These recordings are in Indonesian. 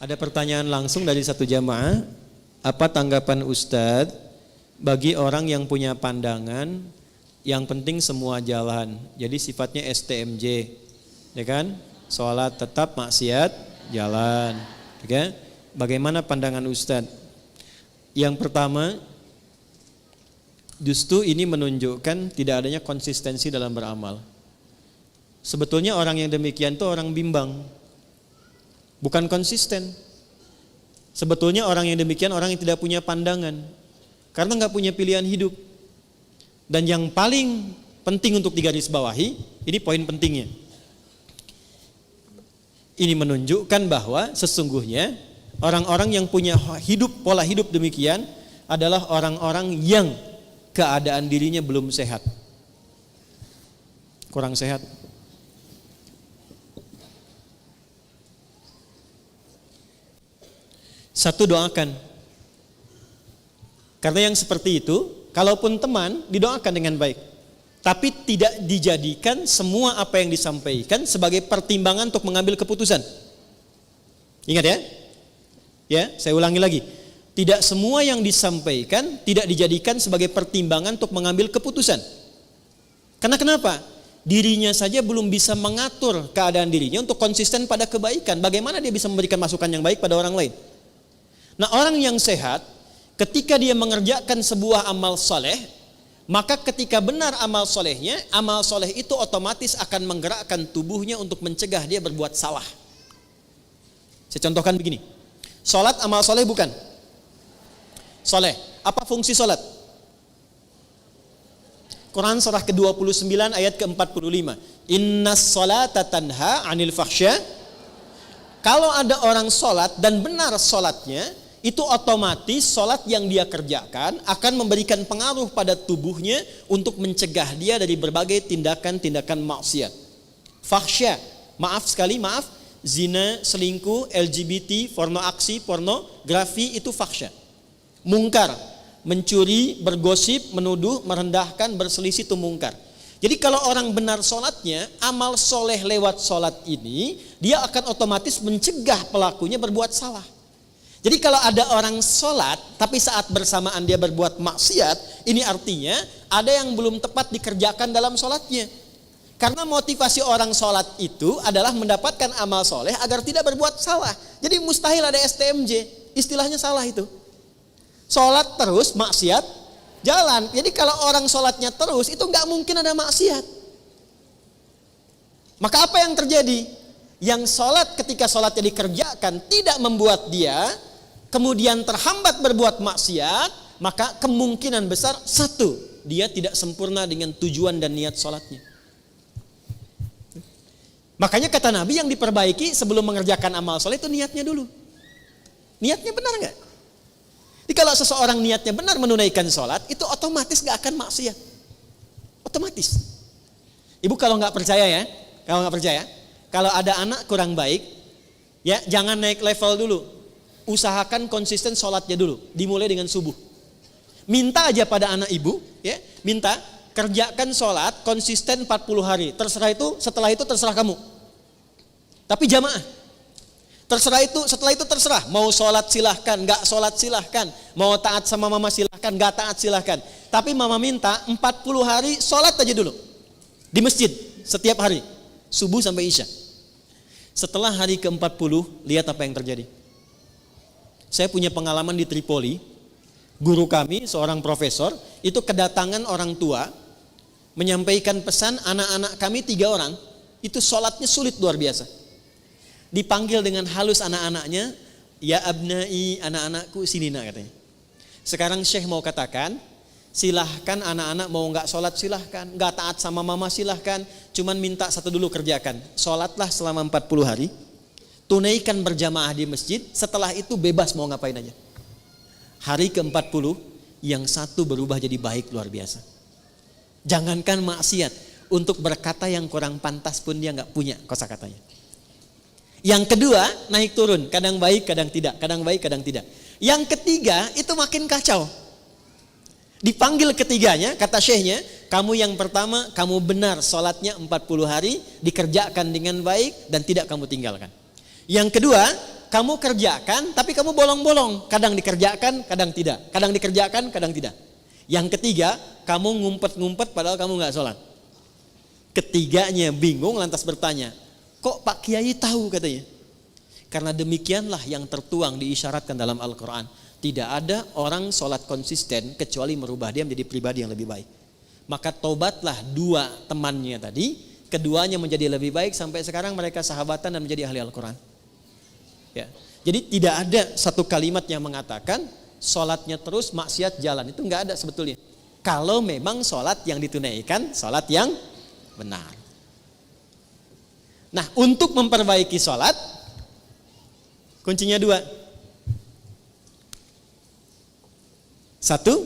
Ada pertanyaan langsung dari satu jamaah. Apa tanggapan Ustadz bagi orang yang punya pandangan yang penting semua jalan, jadi sifatnya STMJ, ya kan? Sholat tetap, maksiat jalan, ya. Bagaimana pandangan Ustadz? Yang pertama, justru ini menunjukkan tidak adanya konsistensi dalam beramal. Sebetulnya orang yang demikian itu orang bimbang, bukan konsisten. Sebetulnya orang yang demikian orang yang tidak punya pandangan, karena nggak punya pilihan hidup. Dan yang paling penting untuk digarisbawahi, ini poin pentingnya. Ini menunjukkan bahwa sesungguhnya orang-orang yang punya pola hidup demikian adalah orang-orang yang keadaan dirinya belum sehat, kurang sehat. Satu, doakan. Karena yang seperti itu, kalaupun teman, didoakan dengan baik. Tapi tidak dijadikan semua apa yang disampaikan sebagai pertimbangan untuk mengambil keputusan. Ingat ya? Ya, saya ulangi lagi. Tidak semua yang disampaikan tidak dijadikan sebagai pertimbangan untuk mengambil keputusan. Karena kenapa? Dirinya saja belum bisa mengatur keadaan dirinya untuk konsisten pada kebaikan. Bagaimana dia bisa memberikan masukan yang baik pada orang lain? Nah, orang yang sehat, ketika dia mengerjakan sebuah amal soleh, maka ketika benar amal solehnya, amal soleh itu otomatis akan menggerakkan tubuhnya untuk mencegah dia berbuat salah. Saya contohkan begini. Salat amal soleh bukan? Soleh. Apa fungsi salat? Quran surah ke-29 ayat ke-45. Innas salata tanha 'anil fahsya. Kalau ada orang salat dan benar salatnya, itu otomatis salat yang dia kerjakan akan memberikan pengaruh pada tubuhnya untuk mencegah dia dari berbagai tindakan-tindakan maksiat. Fahsya, maaf, zina, selingkuh, LGBT, pornografi itu fahsya. Mungkar, mencuri, bergosip, menuduh, merendahkan, berselisih itu mungkar. Jadi kalau orang benar salatnya, amal soleh lewat salat ini, dia akan otomatis mencegah pelakunya berbuat salah. Jadi kalau ada orang sholat, tapi saat bersamaan dia berbuat maksiat, ini artinya ada yang belum tepat dikerjakan dalam sholatnya. Karena motivasi orang sholat itu adalah mendapatkan amal soleh agar tidak berbuat salah. Jadi mustahil ada STMJ, istilahnya salah itu. Sholat terus, maksiat jalan. Jadi kalau orang sholatnya terus, itu nggak mungkin ada maksiat. Maka apa yang terjadi? Yang sholat ketika sholatnya dikerjakan tidak membuat dia kemudian terhambat berbuat maksiat, maka kemungkinan besar satu, dia tidak sempurna dengan tujuan dan niat sholatnya. Makanya kata Nabi yang diperbaiki sebelum mengerjakan amal soleh itu niatnya dulu. Niatnya benar nggak? Jadi kalau seseorang niatnya benar menunaikan sholat, itu otomatis nggak akan maksiat. Otomatis. Ibu kalau nggak percaya ya, kalau ada anak kurang baik, ya jangan naik level dulu. Usahakan konsisten sholatnya dulu, dimulai dengan subuh. Minta aja pada anak ibu, ya, minta kerjakan sholat konsisten 40 hari. Setelah itu terserah kamu. Tapi jamaah. Setelah itu terserah. Mau sholat silahkan, nggak sholat silahkan. Mau taat sama mama silahkan, nggak taat silahkan. Tapi mama minta 40 hari sholat aja dulu. Di masjid, setiap hari. Subuh sampai isya. Setelah hari ke-40, lihat apa yang terjadi. Saya punya pengalaman di Tripoli. Guru kami, seorang profesor, itu kedatangan orang tua, menyampaikan pesan anak-anak kami 3 orang, itu sholatnya sulit luar biasa. Dipanggil dengan halus anak-anaknya, ya abnai, anak-anakku sini nak katanya. Sekarang Syekh mau katakan, silahkan anak-anak mau nggak sholat silahkan, nggak taat sama mama silahkan, cuman minta satu dulu kerjakan, sholatlah selama 40 hari, tunaikan berjamaah di masjid, setelah itu bebas mau ngapain aja. Hari ke-40, yang satu berubah jadi baik luar biasa. Jangankan maksiat, untuk berkata yang kurang pantas pun dia nggak punya kosakatanya. Yang kedua, naik turun, kadang baik, kadang tidak, kadang baik, kadang tidak. Yang ketiga, itu makin kacau. Dipanggil ketiganya, kata syekhnya, kamu yang pertama, kamu benar sholatnya 40 hari, dikerjakan dengan baik dan tidak kamu tinggalkan. Yang kedua, kamu kerjakan tapi kamu bolong-bolong. Kadang dikerjakan, kadang tidak. Kadang dikerjakan, kadang tidak. Yang ketiga, kamu ngumpet-ngumpet padahal kamu gak sholat. Ketiganya bingung lantas bertanya, kok Pak Kiai tahu katanya? Karena demikianlah yang tertuang diisyaratkan dalam Al-Quran. Tidak ada orang sholat konsisten kecuali merubah dia menjadi pribadi yang lebih baik. Maka tobatlah dua temannya tadi, keduanya menjadi lebih baik sampai sekarang mereka sahabatan dan menjadi ahli Al-Quran. Ya. Jadi tidak ada satu kalimat yang mengatakan sholatnya terus maksiat jalan, itu nggak ada sebetulnya. Kalau memang sholat yang ditunaikan sholat yang benar. Nah, untuk memperbaiki sholat kuncinya dua. Satu,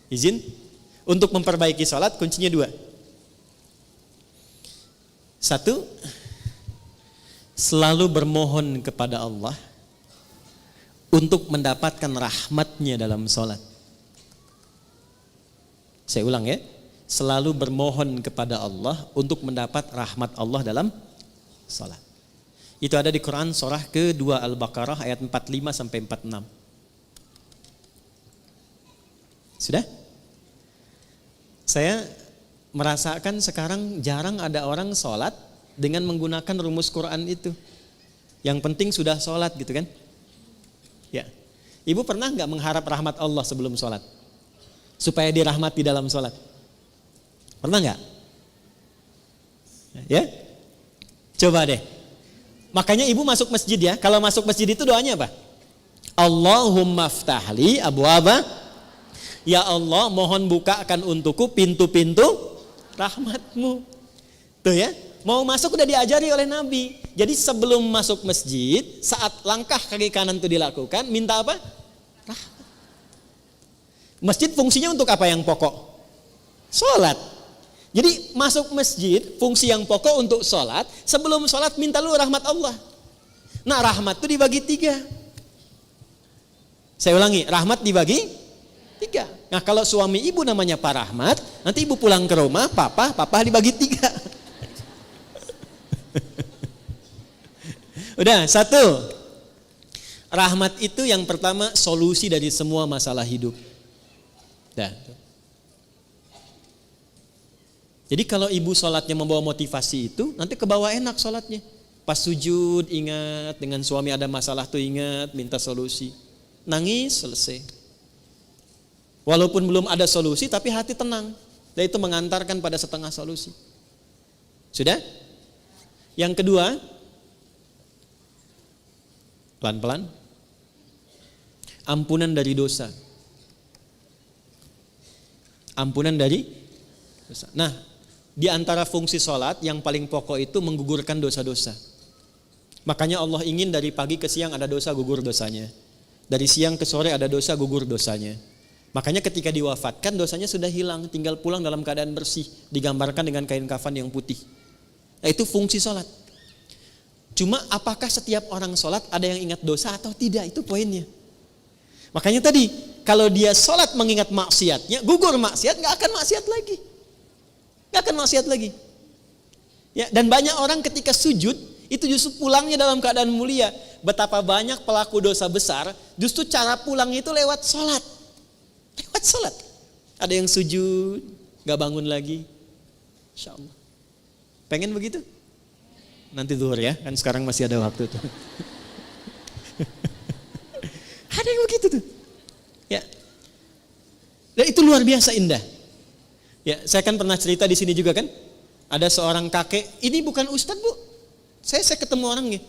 izin. Untuk memperbaiki sholat kuncinya dua. Satu, selalu bermohon kepada Allah untuk mendapatkan rahmatnya dalam sholat. Saya ulang ya, selalu bermohon kepada Allah untuk mendapat rahmat Allah dalam sholat. Itu ada di Quran surah ke-2 Al-Baqarah ayat 45 sampai 46. Sudah? Saya merasakan sekarang jarang ada orang sholat dengan menggunakan rumus Quran itu. Yang penting sudah sholat gitu kan. Ya. Ibu pernah gak mengharap rahmat Allah sebelum sholat? Supaya dirahmati dalam sholat? Pernah gak? Ya? Coba deh. Makanya ibu masuk masjid ya. Kalau masuk masjid itu doanya apa? Allahumma ftahli abwaba. Ya Allah, mohon bukakan untukku pintu-pintu rahmatmu. Tuh ya. Mau masuk udah diajari oleh Nabi. Jadi sebelum masuk masjid, saat langkah kaki kanan itu dilakukan, minta apa? Rahmat. Masjid fungsinya untuk apa yang pokok? Sholat. Jadi masuk masjid, fungsi yang pokok untuk sholat. Sebelum sholat minta lu rahmat Allah. Nah, rahmat itu dibagi 3. Saya ulangi, rahmat dibagi 3. Nah, kalau suami ibu namanya Pak Rahmat, nanti ibu pulang ke rumah, papa dibagi 3. Udah, 1. Rahmat itu yang pertama solusi dari semua masalah hidup. Dah. Jadi kalau ibu sholatnya membawa motivasi itu, nanti ke bawah enak sholatnya. Pas sujud ingat, dengan suami ada masalah tuh ingat, minta solusi. Nangis, selesai. Walaupun belum ada solusi tapi hati tenang. Dan itu mengantarkan pada setengah solusi. Sudah? Yang kedua, pelan-pelan, ampunan dari dosa. Ampunan dari dosa. Nah, di antara fungsi sholat yang paling pokok itu menggugurkan dosa-dosa. Makanya Allah ingin dari pagi ke siang ada dosa, gugur dosanya. Dari siang ke sore ada dosa, gugur dosanya. Makanya ketika diwafatkan dosanya sudah hilang, tinggal pulang dalam keadaan bersih, digambarkan dengan kain kafan yang putih. Nah, itu fungsi sholat. Cuma apakah setiap orang sholat ada yang ingat dosa atau tidak, itu poinnya. Makanya tadi kalau dia sholat mengingat maksiatnya, gugur maksiat, gak akan maksiat lagi. Gak akan maksiat lagi. Ya, dan banyak orang ketika sujud itu justru pulangnya dalam keadaan mulia. Betapa banyak pelaku dosa besar, justru cara pulang itu lewat sholat. Lewat sholat. Ada yang sujud, gak bangun lagi. Insya Allah. Pengen begitu? Nanti zuhur ya, kan sekarang masih ada waktu tuh. Ada yang begitu tuh. Ya. Dan itu luar biasa indah. Ya, saya kan pernah cerita di sini juga kan. Ada seorang kakek, ini bukan ustadz bu. Saya ketemu orangnya.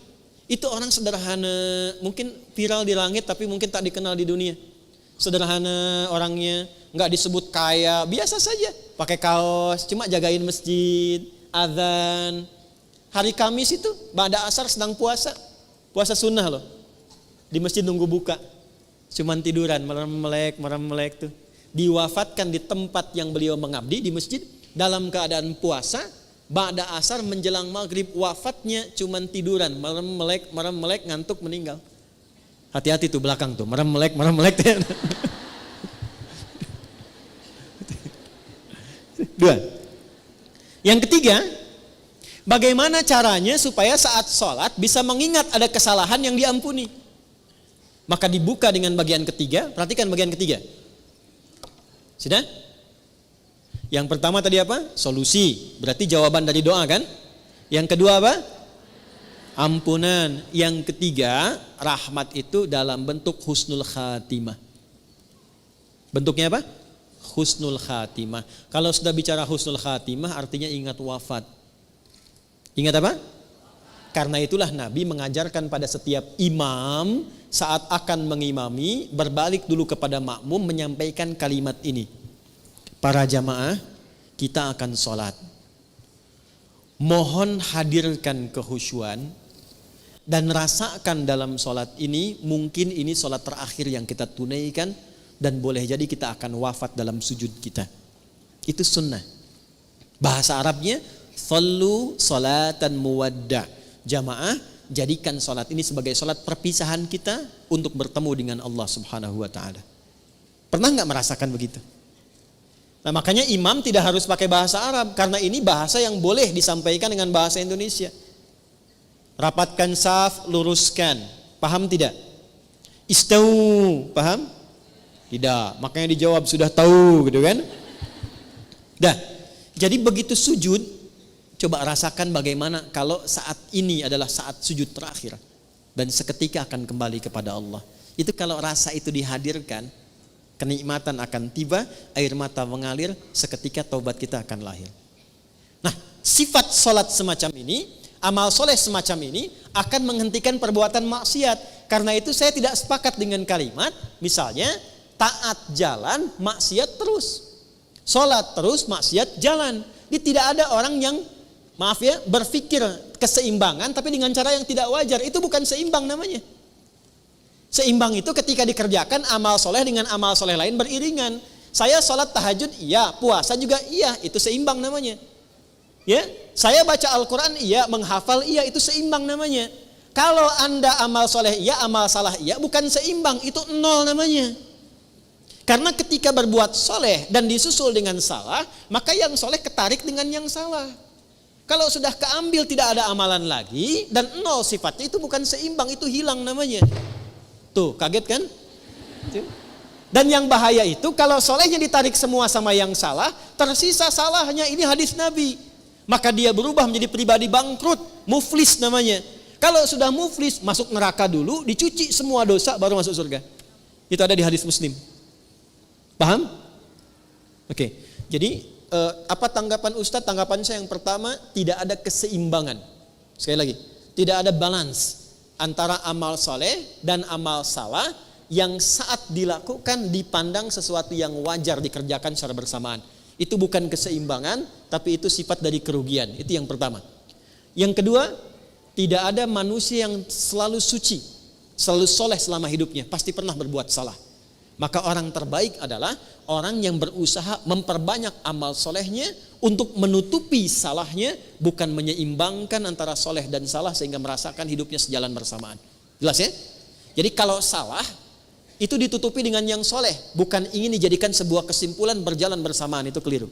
Itu orang sederhana, mungkin viral di langit tapi mungkin tak dikenal di dunia. Sederhana orangnya, nggak disebut kaya, biasa saja. Pakai kaos, cuma jagain masjid, azan. Hari Kamis itu, ba'da asar sedang puasa sunnah loh. Di masjid nunggu buka, cuman tiduran, merem melek tuh. Diwafatkan di tempat yang beliau mengabdi di masjid dalam keadaan puasa. Ba'da asar menjelang maghrib, wafatnya cuman tiduran, merem melek ngantuk meninggal. Hati-hati tuh belakang tuh, merem melek. Dua. Yang ketiga, Bagaimana caranya supaya saat sholat bisa mengingat ada kesalahan yang diampuni? Maka dibuka dengan bagian ketiga. Perhatikan bagian ketiga. Sudah? Yang pertama tadi apa? Solusi. Berarti jawaban dari doa kan? Yang kedua apa? Ampunan. Yang ketiga, rahmat itu dalam bentuk husnul khatimah. Bentuknya apa? Husnul khatimah. Kalau sudah bicara husnul khatimah artinya ingat wafat. Ingat apa? Karena itulah Nabi mengajarkan pada setiap imam saat akan mengimami berbalik dulu kepada makmum menyampaikan kalimat ini. Para jamaah, kita akan sholat. Mohon hadirkan kehusyuan dan rasakan dalam sholat ini, mungkin ini sholat terakhir yang kita tunaikan dan boleh jadi kita akan wafat dalam sujud kita. Itu sunnah. Bahasa Arabnya sallu salatan muwadda. Jamaah, jadikan sholat ini sebagai sholat perpisahan kita untuk bertemu dengan Allah Subhanahu wa ta'ala. Pernah nggak merasakan begitu? Nah, makanya imam tidak harus pakai bahasa Arab, karena ini bahasa yang boleh disampaikan dengan bahasa Indonesia. Rapatkan saf, luruskan. Paham tidak? Istau, paham? Tidak. Makanya dijawab sudah tahu, gitu kan? Dah. Jadi begitu sujud, coba rasakan bagaimana kalau saat ini adalah saat sujud terakhir dan seketika akan kembali kepada Allah. Itu kalau rasa itu dihadirkan, kenikmatan akan tiba, air mata mengalir, seketika taubat kita akan lahir. Nah, sifat sholat semacam ini, amal soleh semacam ini akan menghentikan perbuatan maksiat. Karena itu saya tidak sepakat dengan kalimat, misalnya taat jalan, maksiat terus. Sholat terus, maksiat jalan. Ini tidak ada orang yang, maaf ya, berpikir keseimbangan tapi dengan cara yang tidak wajar. Itu bukan seimbang namanya. Seimbang itu ketika dikerjakan amal soleh dengan amal soleh lain beriringan. Saya sholat tahajud iya, puasa juga iya, itu seimbang namanya. Ya, saya baca Al-Quran iya, menghafal iya, itu seimbang namanya. Kalau Anda amal soleh iya, amal salah iya, bukan seimbang, itu nol namanya. Karena ketika berbuat soleh dan disusul dengan salah, maka yang soleh ketarik dengan yang salah. Kalau sudah keambil tidak ada amalan lagi dan nol sifatnya, itu bukan seimbang, itu hilang namanya. Tuh, kaget kan? Dan yang bahaya itu kalau solehnya ditarik semua sama yang salah, tersisa salahnya. Ini hadis Nabi. Maka dia berubah menjadi pribadi bangkrut, muflis namanya. Kalau sudah muflis, masuk neraka dulu, dicuci semua dosa baru masuk surga. Itu ada di hadis Muslim. Paham? Oke. Jadi apa tanggapan Ustadz? Tanggapan saya yang pertama, tidak ada keseimbangan. Sekali lagi, tidak ada balance antara amal soleh dan amal salah yang saat dilakukan dipandang sesuatu yang wajar dikerjakan secara bersamaan. Itu bukan keseimbangan, tapi itu sifat dari kerugian. Itu yang pertama. Yang kedua, tidak ada manusia yang selalu suci, selalu soleh selama hidupnya. Pasti pernah berbuat salah. Maka orang terbaik adalah orang yang berusaha memperbanyak amal solehnya untuk menutupi salahnya, bukan menyeimbangkan antara soleh dan salah sehingga merasakan hidupnya sejalan bersamaan. Jelas ya? Jadi kalau salah itu ditutupi dengan yang soleh, bukan ingin dijadikan sebuah kesimpulan berjalan bersamaan, itu keliru.